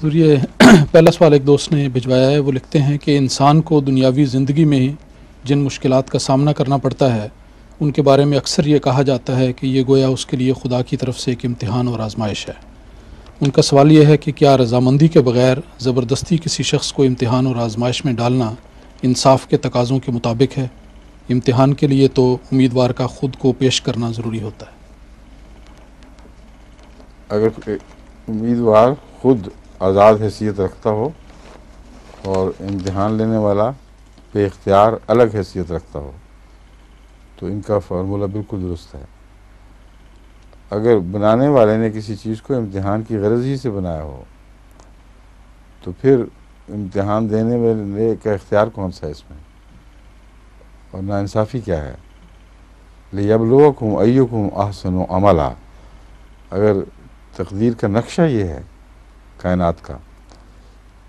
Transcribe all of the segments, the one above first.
حضور یہ پہلا سوال ایک دوست نے بھجوایا ہے. وہ لکھتے ہیں کہ انسان کو دنیاوی زندگی میں جن مشکلات کا سامنا کرنا پڑتا ہے ان کے بارے میں اکثر یہ کہا جاتا ہے کہ یہ گویا اس کے لیے خدا کی طرف سے ایک امتحان اور آزمائش ہے. ان کا سوال یہ ہے کہ کیا رضامندی کے بغیر زبردستی کسی شخص کو امتحان اور آزمائش میں ڈالنا انصاف کے تقاضوں کے مطابق ہے؟ امتحان کے لیے تو امیدوار کا خود کو پیش کرنا ضروری ہوتا ہے. اگر امیدوار خود آزاد حیثیت رکھتا ہو اور امتحان لینے والا بے اختیار الگ حیثیت رکھتا ہو تو ان کا فارمولہ بالکل درست ہے. اگر بنانے والے نے کسی چیز کو امتحان کی غرض ہی سے بنایا ہو تو پھر امتحان دینے والے کا اختیار کون سا ہے اس میں، اور ناانصافی کیا ہے؟ لِيَبْلُوَكُمْ أَيُّكُمْ أَحْسَنُ عَمَلًا. اگر تقدیر کا نقشہ یہ ہے کائنات کا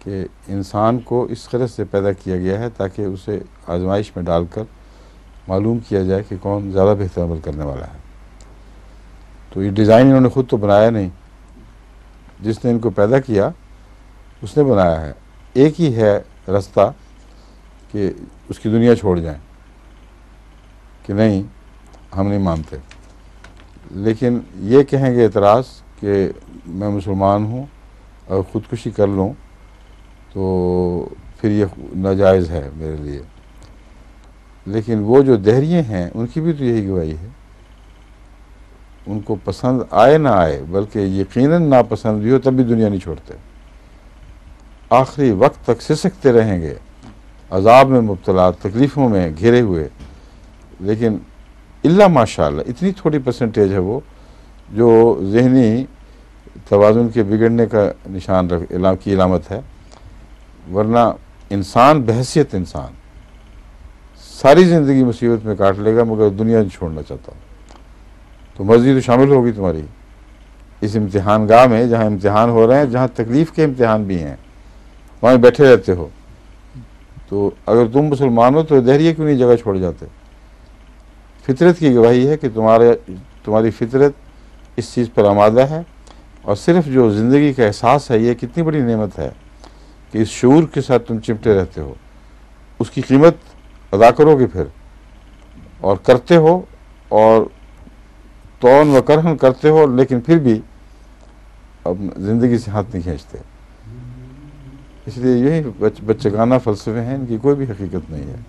کہ انسان کو اس غرض سے پیدا کیا گیا ہے تاکہ اسے آزمائش میں ڈال کر معلوم کیا جائے کہ کون زیادہ بہتر عمل کرنے والا ہے، تو یہ ڈیزائن انہوں نے خود تو بنایا نہیں. جس نے ان کو پیدا کیا اس نے بنایا ہے. ایک ہی ہے رستہ کہ اس کی دنیا چھوڑ جائیں کہ نہیں ہم نہیں مانتے، لیکن یہ کہیں گے اعتراض کہ میں مسلمان ہوں اور خودکشی کر لوں تو پھر یہ ناجائز ہے میرے لیے. لیکن وہ جو دہریے ہیں ان کی بھی تو یہی گواہی ہے. ان کو پسند آئے نہ آئے بلکہ یقیناً ناپسند بھی ہو تب بھی دنیا نہیں چھوڑتے، آخری وقت تک سسکتے رہیں گے، عذاب میں مبتلا، تکلیفوں میں گھرے ہوئے. لیکن الا ماشاء اللہ اتنی تھوڑی پرسنٹیج ہے وہ جو ذہنی توازن کے بگڑنے کا نشان کی علامت ہے، ورنہ انسان بحیثیت انسان ساری زندگی مصیبت میں کاٹ لے گا مگر دنیا نہیں چھوڑنا چاہتا. تو مرضی تو شامل ہوگی تمہاری اس امتحان گاہ میں جہاں امتحان ہو رہے ہیں، جہاں تکلیف کے امتحان بھی ہیں، وہیں بیٹھے رہتے ہو. تو اگر تم مسلمان ہو تو دہریے کیوں نہیں جگہ چھوڑ جاتے؟ فطرت کی گواہی ہے کہ تمہاری فطرت اس چیز پر آمادہ ہے، اور صرف جو زندگی کا احساس ہے یہ کتنی بڑی نعمت ہے کہ اس شعور کے ساتھ تم چمٹے رہتے ہو. اس کی قیمت ادا کرو گے پھر، اور کرتے ہو، اور طون و کرہن کرتے ہو، لیکن پھر بھی اب زندگی سے ہاتھ نہیں کھینچتے. اس لیے یہی بچگانہ فلسفے ہیں، ان کی کوئی بھی حقیقت نہیں ہے.